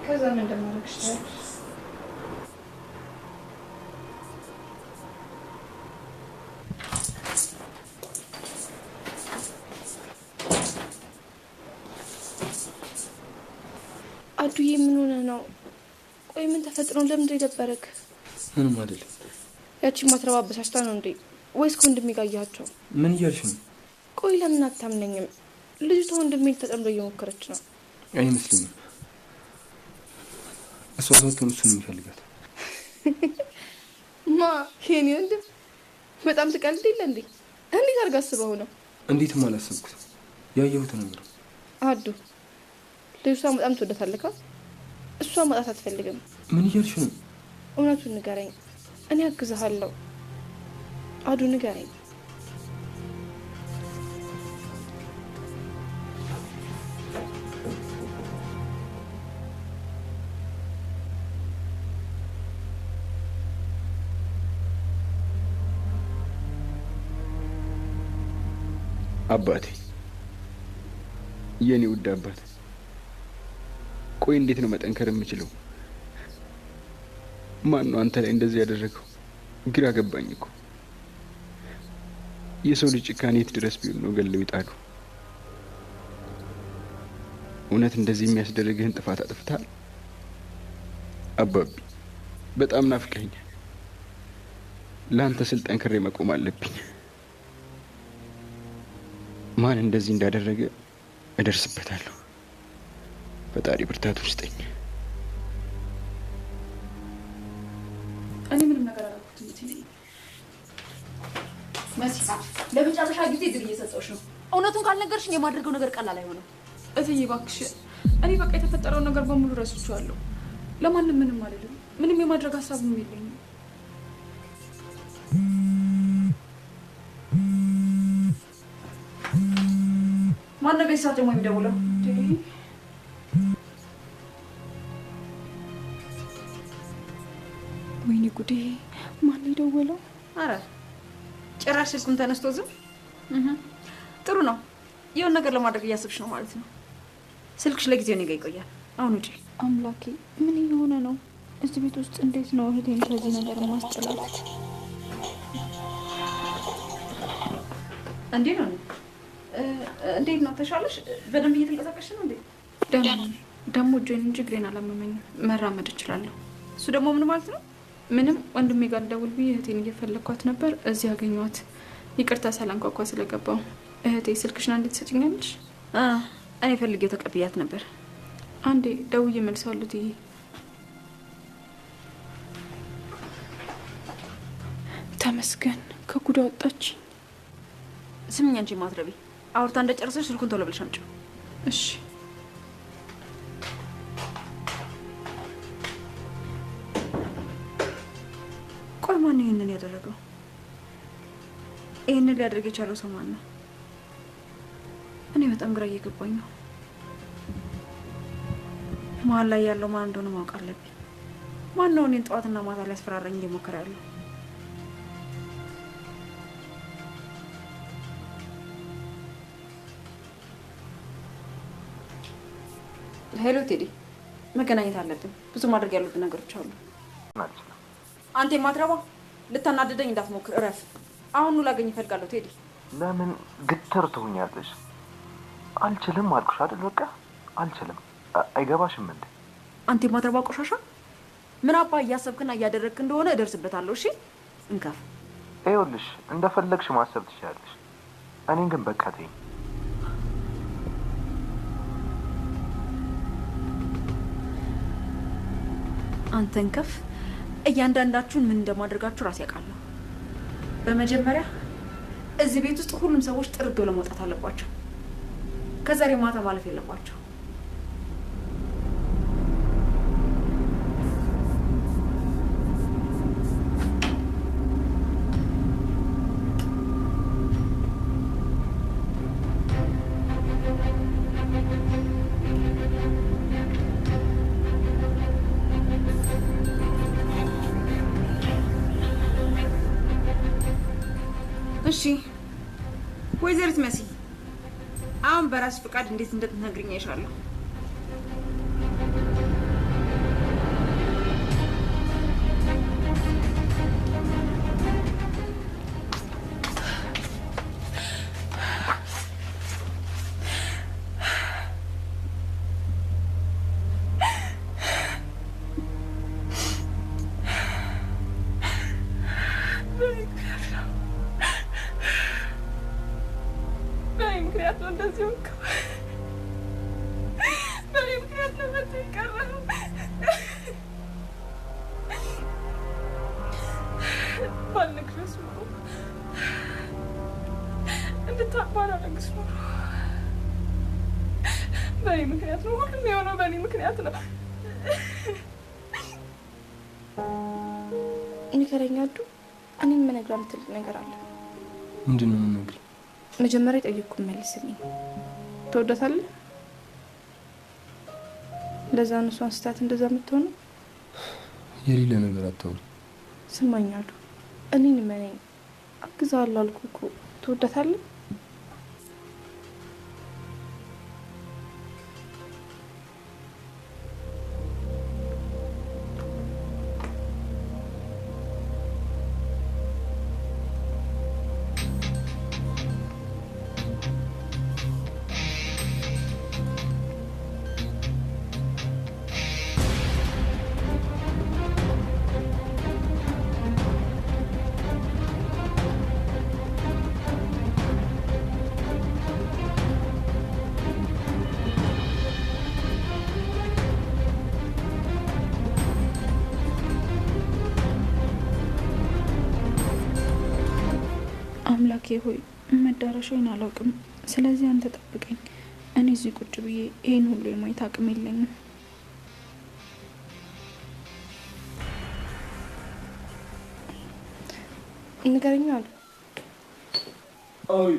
ከዛ ምን እንደማደርግሽ ታያለሽ። አዱዬ ምን ሆነ ነው? ቆይ ምን ተፈጥሮ ለምን ደበረክ? ምንም አይደለም። ያቺ ማትረባ በሳሽታ ነው እንዴ? ወይስ ከወንድሜ ጋር ያያቸው? ምን እያልሽ ነው? ቆይ ለምን አታምነኝም? ልጅቷ ወንድሜ ተጠምዶ እየሞከረች ነው። አይመስልኝም። እሷ ሳትሆን እሱን የሚፈልጋት ማ የኔ ወንድም በጣም ትቀልድ የለ እንዴ? እንዴት አድርጋ አስበው ነው? እንዴትም አላሰብኩት። ያየሁት ነገር አዱ ልጅቷ በጣም ትወዳታለህ። እሷ ማጣት አትፈልግም። ምን እያልሽ ነው? እውነቱን ንገረኝ፣ እኔ አግዝሃለሁ። አዱ ንገረኝ። አባቴ፣ የኔ ውድ አባት፣ ቆይ እንዴት ነው መጠንከር የምችለው? ማን ነው አንተ ላይ እንደዚህ ያደረገው? ግራ ገባኝ እኮ። የሰው ልጅ ጭካኔ የት ድረስ ቢሆን ነው ገለው ይጣሉ? እውነት እንደዚህ የሚያስደርግህን ጥፋት አጥፍተሃል? አባቢ፣ በጣም ናፍቀኸኛል። ለአንተ ስል ጠንክሬ መቆም አለብኝ። ማን እንደዚህ እንዳደረገ እደርስበታለሁ። ፈጣሪ ብርታት ውስጠኝ። እኔ ምንም ነገር አላልኩትም። መሲ፣ ለመጨረሻ ጊዜ ድል እየሰጠሁሽ ነው። እውነቱን ካልነገርሽኝ የማድረገው ነገር ቀላል አይሆንም። እትዬ እባክሽ፣ እኔ በቃ የተፈጠረውን ነገር በሙሉ ረስቼዋለሁ። ለማንም ምንም አይደለም። ምንም የማድረግ ሀሳብም የለኝም። ማነው ቤት ሰዓት ደግሞ የሚደውለው? ወይኔ ጉዴ! ማን የደወለው? አረ ጭራሽ ስልኩን ተነስቶ ዝም። ጥሩ ነው። የሆነ ነገር ለማድረግ እያሰብሽ ነው ማለት ነው። ስልክሽ ለጊዜው እኔ ጋ ይቆያል። አሁን ውጪ። አምላኬ፣ ምን እየሆነ ነው? እዚህ ቤት ውስጥ እንዴት ነው እህቴን ከዚህ ነገር ማስጥላት? እንዴት ነው? እንዴት ነው? ተሻለሽ? በደንብ እየተንቀሳቀስሽ ነው እንዴ? ደግሞ እጄን እንጂ እግሬን አላመመኝም። መራመድ እችላለሁ። እሱ ደግሞ ምን ማለት ነው? ምንም። ወንድሜ ጋር ልደውል ብዬ እህቴን እየፈለግኳት ነበር። እዚህ አገኘኋት። ይቅርታ ሳላንኳኳ ስለገባው። እህቴ ስልክሽን አንዴ ትሰጪኛለሽ? እኔ ፈልጌው ተቀብያት ነበር። አንዴ ደውዬ መልሰዋለሁ። ትዬ ተመስገን፣ ከጉዳ ወጣች። ስምኝ አንቺ ማትረቢ፣ አውርታ እንደጨረሰሽ ስልኩን ቶሎ ብለሽ አምጪው። እሺ። ቆይ ማን ይሄንን ያደረገው? ይሄንን ሊያደርግ የቻለው ሰው ማን ነው? እኔ በጣም ግራ እየገባኝ ነው። መሀል ላይ ያለው ማን እንደሆነ ማወቅ አለብኝ። ማን ነው እኔን ጠዋትና ማታ ሊያስፈራራኝ እየሞከረ ያለው? ሄሎ ቴዲ፣ መገናኘት አለብን። ብዙ ማድረግ ያሉብን ነገሮች አሉ። አንተ የማትረባ ልታናደደኝ እንዳትሞክር፣ እረፍ። አሁኑ ላገኝ እፈልጋለሁ ቴዲ። ለምን ግትር ትሆኛለሽ? አልችልም አልኩሽ አይደል? በቃ አልችልም። አይገባሽም እንዴ? አንተ የማትረባ ቆሻሻ፣ ምን አባ እያሰብክና እያደረግክ እንደሆነ እደርስበታለሁ። እሺ እንከፍ። ይኸውልሽ እንደፈለግሽ ማሰብ ትችላለሽ። እኔን ግን በቃ ተይኝ። አንተን ከፍ እያንዳንዳችሁን ምን እንደማደርጋችሁ ራስ ያውቃለሁ። በመጀመሪያ እዚህ ቤት ውስጥ ሁሉም ሰዎች ጥርግ ብለው መውጣት አለባቸው። ከዛሬ ማታ ማለፍ የለባቸው። እሺ ወይዘሪት መሲ፣ አሁን በራስ ፍቃድ እንዴት እንደምትነግሪኝ አይሻለሁ። ምክንያት ነው እንደዚህ ሆንከው። በእኔ ምክንያት ነው እንደዚህ የቀረው። ባልነግርሽ ኖሮ እንድታባራረግሽ ኖሮ። በእኔ ምክንያት ነው ሁሉም የሆነው፣ በእኔ ምክንያት ነው። ንገረኝ አዱ። እኔም የምነግርህ ትልቅ ነገር አለ። ምንድን ነው የምነግርህ? መጀመሪያ የጠየቅኩህን መልስልኝ። ትወዳታለህ? ለዛ ነው እሷን ስታት እንደዛ የምትሆነው? የሌለ ነገር አታውሪ። ስማኝ አዱ፣ እኔን እመነኝ። አግዛለሁ አልኩህ እኮ። ትወዳታለህ? አምላኬ ሆይ መዳረሻዬን አላውቅም። ስለዚህ አንተ ጠብቀኝ። እኔ እዚህ ቁጭ ብዬ ይሄን ሁሉ የማየት አቅም የለኝም። ንገረኝ አሉ። አይ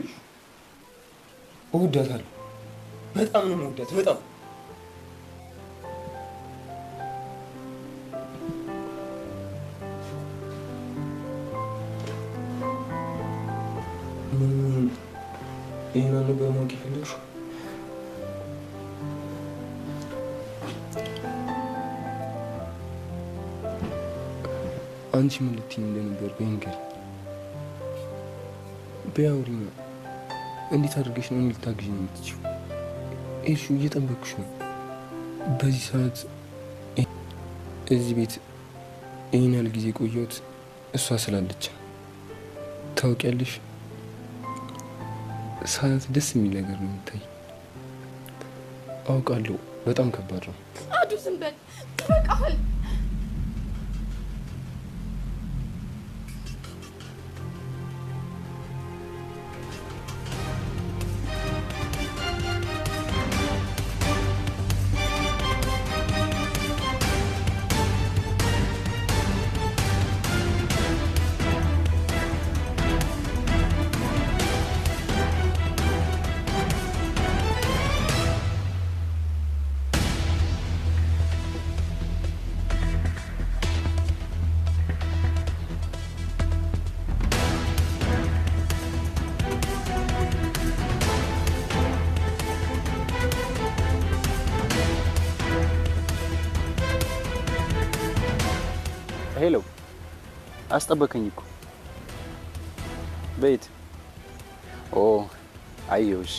እወዳታለሁ። በጣም ነው የምወዳት። በጣም ይሄን ነበር ማወቅ የፈለግሽው? አንቺ ምን ልትይኝ እንደነበር በይንገር በያውሪኛ። እንዴት አድርገሽ ነው ልታግዥኝ የምትችይው? ኤልሹ እየጠበቅሽ ነው። በዚህ ሰዓት እዚህ ቤት ይህን ያህል ጊዜ ቆየሁት እሷ ስላለች። ታውቂያለሽ፣ ሰዓት ደስ የሚል ነገር ነው የምታይ። አውቃለሁ በጣም ከባድ ነው። አዱ ዝም በል ይበቃሃል። ሄሎ፣ አስጠበቀኝ እኮ ቤት። ኦ አየሁሽ።